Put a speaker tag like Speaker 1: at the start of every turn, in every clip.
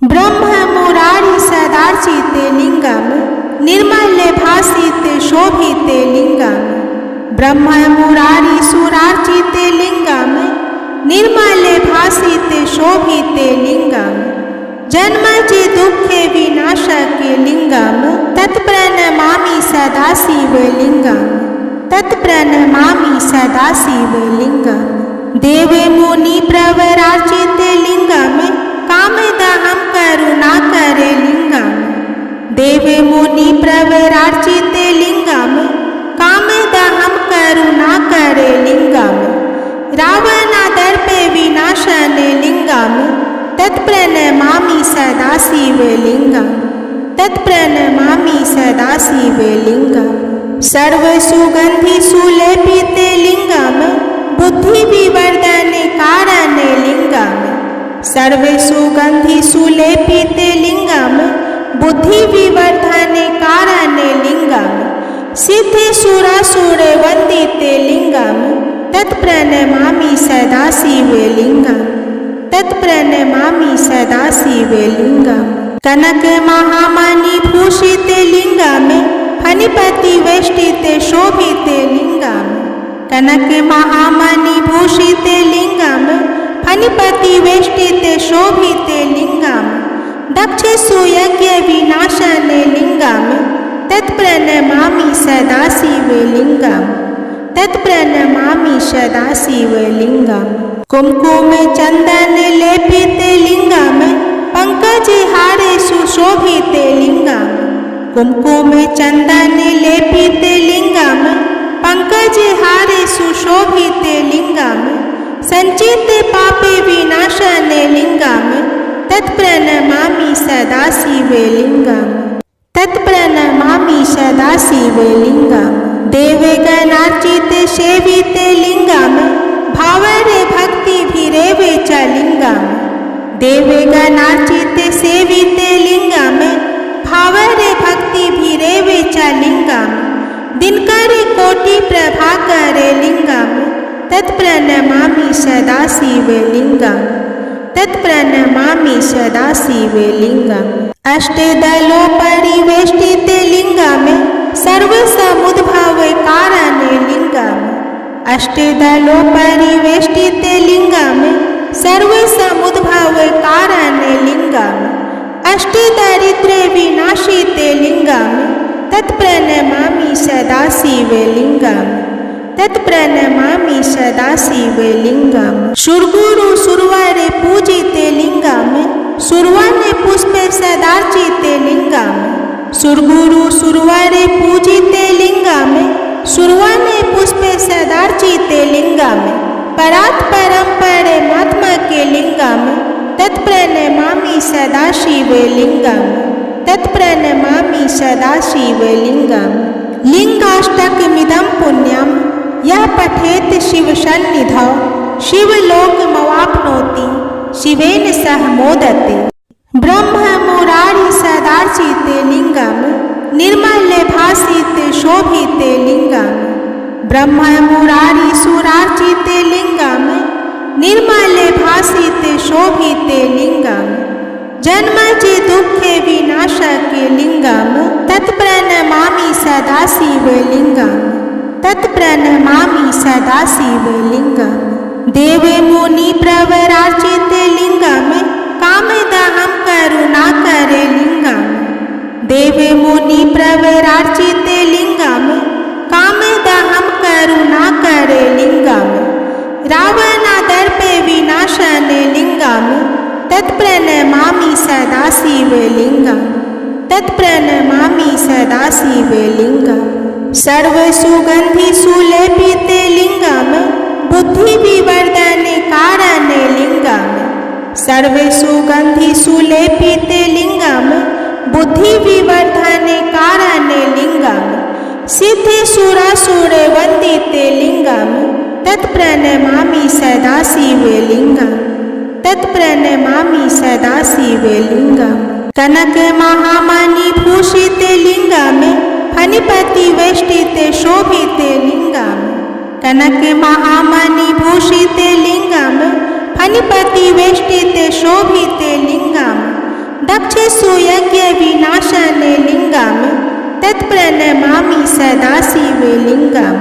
Speaker 1: ब्रह्म मुरारी सदार्चिते लिंगम निर्मले भासिते शोभिते लिंगम। ब्रह्म मुरारी सुरार्चिते लिंगम निर्मले भासिते शोभिते लिंगम। जन्मजे दुःखे विनाशके लिंगम तत्प्रणमामि सदा शिवलिंगम। तत्प्रणमामि सदा शिवलिंगम। देवे मुनि प्रवरार्चिते लिंगम कामदहं करुणाकरे लिंगम। देवे मुनि प्रवरार्चिते लिंगम कामदहं करुणाकरे लिंगम। रावणादर्पे विनाशने लिंगम तत्प्रणमामि सदा शिवलिंगम। तत्प्रणमामि सदा शिवलिंगम। सर्वसुगंधि सुलेपिते लिंगम बुद्धि विवर्धने कारणे लिंगम। सर्वसुगंधि सुलेपिते लिंगम बुद्धि विवर्धने कारणे लिंगम। सिद्धि सुरासुरे वंदिते लिंगम तत्प्रणमामि सदा शिवलिंगम। तत्प्रणमामि सदा शिवलिंगम। कनक महामणि भूषिते लिंगम फणिपति वेष्टिते शोभिते लिंगम। कनक महामणि भूषिते लिंगम फणिपति वेष्टिते शोभिते लिंगम। दक्ष सुयज्ञ विनाशने लिंगम तत्प्रणमामि सदा शिवलिंगम। तत्प्रणमामि सदा शिवलिंगम। कुमकुम चंदन लेपिते लिंगम पंकज हारे सुशोभिते लिंगम। कुमकुम चंदन लेपिते लिंगम पंकज हारे सुशोभिते लिंगम। संचित पापे विनाशने लिंगम तत्प्रणमामि सदा शिवलिंगम। तत्प्रणमामि सदा शिवलिंगम। देवगणार्चिते सेविते लिंगम भावरे भक्ति भिरेवे च लिंगम। देवगणार्चिते सेविते लिंगम भावरे भक्ति भिरेवे च लिंगम। दिनकरे कोटि प्रभाकरे लिंगम तत्प्रणमामि सदा शिवलिंगम। तत्प्रणमामि सदा शिवलिंगम। अष्टदलों परिवेष्टिते लिंगम सर्वसमुद्भव कारणे लिंगम। अष्टदलों परिवेष्टिते लिंगम सर्वसमुद्भव कारणे लिंगम। अष्टदरिद्रे विनाशिते लिंगम तत्प्रणमामि सदा शिवलिंगम। तत्प्रणमामि सदा शिवलिंगम। सुरगुरु सुरवरे पूजिते लिंगम सुरवने पुष्पे सदार्चिते लिंगम। सुरगुरु सुरवरे पूजिते लिंगम सुरवने पुष्पे सदार्चिते लिंगम। परात् परम परमात्मा के लिंगम तत्प्रणमामि सदा शिवलिंगम। तत्प्रणमामि सदा शिवलिंगम। लिंगाष्टकमिदं पुण्यं यः पठेत् शिवसन्निधौ शिवलोकमवाप्नोति शिवेन सह मोदते। ब्रह्म मुरारी सदार्चिते लिंगम निर्मले भासिते शोभिते लिंगम। ब्रह्म मुरारी सुरार्चिते लिंगम निर्मले भासिते शोभिते लिंगम। जन्मजे दुःखे विनाशके लिंगम तत्प्रणमामि सदा शिवलिंगम। तत्प्रणमामि सदा शिवलिंगम। देवे मुनि प्रवरार्चिते लिंगम कामदहं करुणाकरे लिंगम। देवे मुनि प्रवरार्चिते लिंगम कामदहं करुणाकरे लिंगम। रावणादर्पे विनाशने लिंगम तत्प्रणमामि सदा शिवलिंगम। तत्प्रणमामि सदा शिवलिंगम। सर्वसुगंधि सुलेपिते लिंगम बुद्धि विवर्धने कारणे लिंगम। सर्वसुगंधि सुलेपिते लिंगम बुद्धि विवर्धने कारणे लिंगम। सिद्धि सुरासुरे वंदिते लिंगम तत्प्रणमामि सदा शिवलिंगम। तत्प्रणमामि सदा शिवलिंगम। कनक महामणि भूषिते लिंगम फणिपति वेष्टिते शोभिते लिंगम। कनक महामणि भूषिते लिंगम फणिपति वेष्टिते शोभिते लिंगम। दक्षेषु यज्ञ विनाशने लिंगम तत्प्रणमामि सदा शिवे लिंगम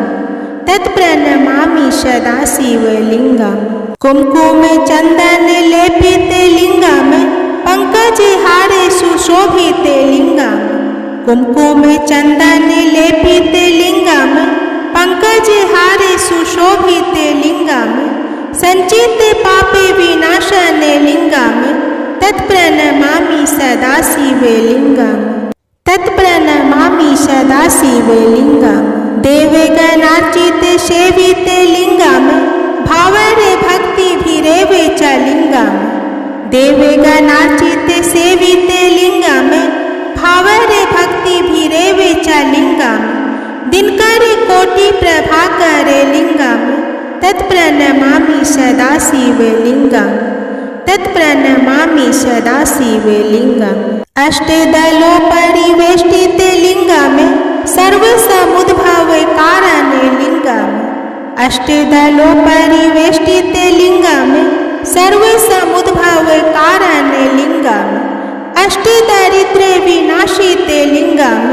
Speaker 1: तत्प्रणमामि सदा शिवे लिंगम कुमकुम चंदन लेपिते लिंगम पंकज हारे सुशोभिते लिंगम कुमकुम चंदन लेपिते लिंगम पंकज हारे सुशोभिते लिंगम संचित पापे विनाशने लिंगम तत्प्रणमामि सदा शिवे लिंगम तत्प्रणमामि सदा शिवे लिंगम देवगणार्चित सेविते लिंगम भावरे भक्ति भिरेवे च लिंगम देवगणार्चित सेविते लिंगम भावरे भक्ति भिरेवे च लिंगम दिनकर कोटि प्रभाकर लिंगम तत्प्रणमामि सदा शिवे लिंगम तत्प्रणमामि सदा शिवे लिंगम अष्टदलो परिवेष्टित लिंगम सर्वसमुद्भव कारण लिंगम अष्टदलो परिवेष्टित लिंगम सर्वसमुद्भव कारण लिंगम अष्टदरिद्र विनाशित लिंगम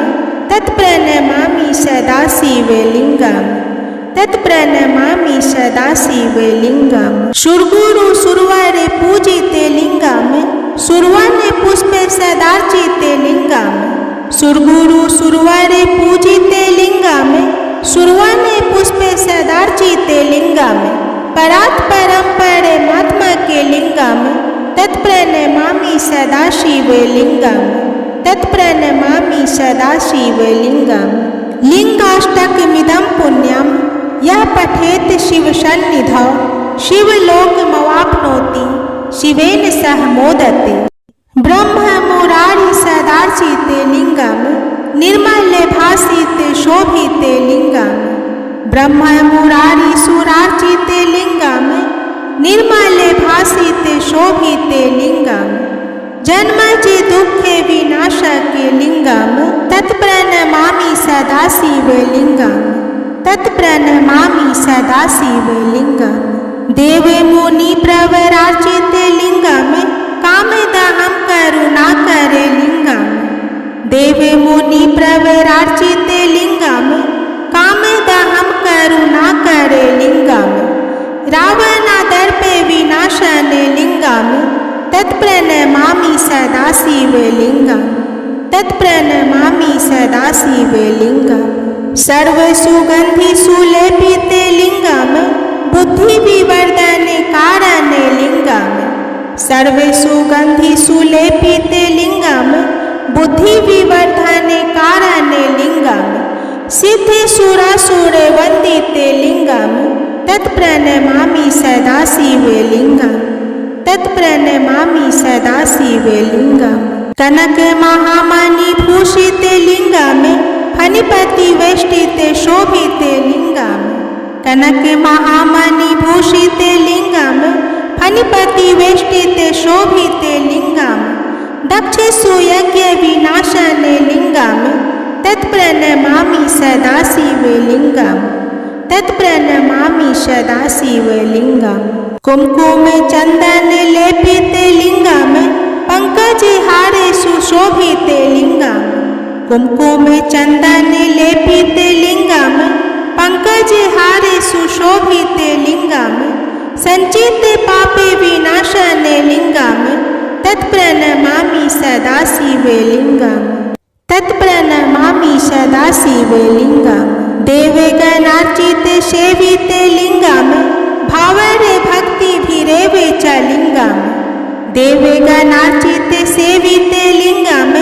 Speaker 1: तत्प्रणमामि सदा शिवे लिंगम तत्प्रणमामि सदा शिवे लिंगम सुरगुरु सुरवर पूजिते लिंगम सुरवन पुष्प सदार्चिते लिंगम सुरगुरु सुरवर पूजिते लिंगम सुरवन पुष्प सदार्चिते लिंगम परात् परम परमात्मा के लिंगम तत्प्रणमामि सदा शिवे लिंगम तत्प्रणमामि सदा शिवे लिंगम लिंगाष्टकमिदं पुण्यम यः पठेत शिवसन्निधौ शिवलोकमवाप्नोति शिवेन सह मोदते ब्रह्म मुरारि सदार्चिते लिंगम निर्मल भासिते शोभिते लिंगम ब्रह्म मुरारि सुरार्चिते लिंगम निर्मल भासिते शोभिते लिंगम जन्मज दुख विनाशके लिंगम तत्प्रणमामि सदा शिवे लिंगम तत्प्रणमामि सदा शिवे लिंगम देव मुनि प्रवरार्चित लिंगम कामदहं करुणाकर लिंगम देव मुनि प्रवरार्चित लिंगम कामदहं करुणाकर लिंगम रावणादर्प विनाशन लिंगम तत्प्रणमामि सदा शिवे लिंगम तत्प्रणमामि सदा शिवे लिंगम सर्वसुगंधि सुलेपिते लिंगम बुद्धि विवर्धन कारण लिंगम सर्वसुगंधि सुलेपिते लिंगम बुद्धि विवर्धन कारण लिंगम सिद्ध सुरासुर वंदिते लिंगम तत्प्रणमामि सदा शिवे लिंगम तत्प्रणमामि सदा शिवे लिंगम कनक महामणि भूषित लिंगम फणिपति वेष्टित शोभित लिंगम कनक महामणि भूषित लिंगम फणिपति वेष्टित शोभित लिंगम दक्षेषु यज्ञ विनाशन लिंगम तत्प्रणमामि सदा शिवे लिंगम तत्प्रणमामि सदा शिवे लिंगम कुमकुम चंदन लेपित लिंगम पंकज हारे सुशोभित लिंगम कुमकुम चंदन लेपित लिंगम पंकज हारे सुशोभित लिंगम संचित पापे विनाशन लिंगम तत्प्रणमामि सदा शिवे लिंगम तत्प्रणमामि सदा शिवे लिंगम देवगणार्चित सेविते लिंगम भावरे भक्ति भिरेवे च लिंगम देवगणार्चित सेविते लिंगम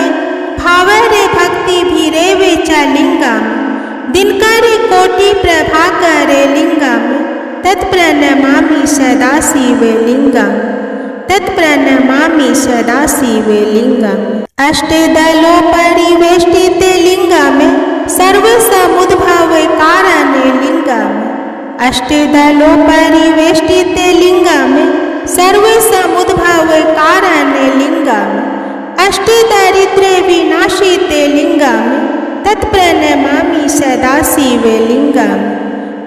Speaker 1: भावरे भक्ति भिरेवे च लिंगम दिनकर कोटि प्रभाकर लिंगम तत्प्रणमामि सदा शिवे लिंगम तत्प्रणमामि सदा शिवे लिंगम अष्टदलो परिवेष्टित लिंगम सर्वसमुद्भव कारण लिंगम अष्टदलो परिवेष्टित लिंगम सर्वसमुद्भव कारण लिंगम अष्टदरिद्र विनाशित लिंगम तत्प्रणमामि सदा शिवे लिंगम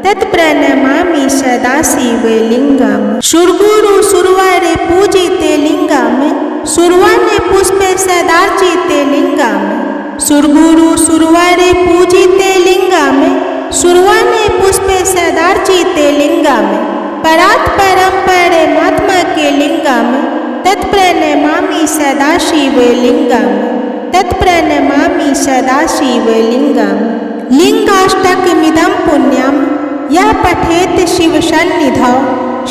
Speaker 1: तत्प्रणमामि सदा शिवे लिंगम सुरगुरु सुरवर पूजिते लिंगम सुरवन पुष्प सदार्चिते लिंगम सुरगुरु सुरवरे पूजिते लिंगम सुरवने पुष्पे सदार्चिते लिंगम परात् परम परमात्मा के लिंगम तत्प्रणमामि सदाशिव लिंगम तत्प्रणमामि सदाशिव लिंगम लिंगाष्टकमिदं पुण्यं यः पठेत् शिवसन्निधौ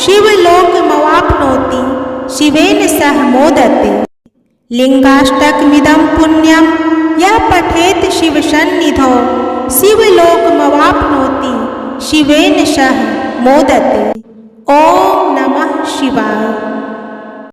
Speaker 1: शिवलोकमवाप्नोति शिवेन सह मोदते लिंगाष्टकमिदं पुण्यं यः पठेत् शिवसन्निधौ शिवलोकमवाप्नोति शिवेन सह मोदते। ओम नमः शिवाय।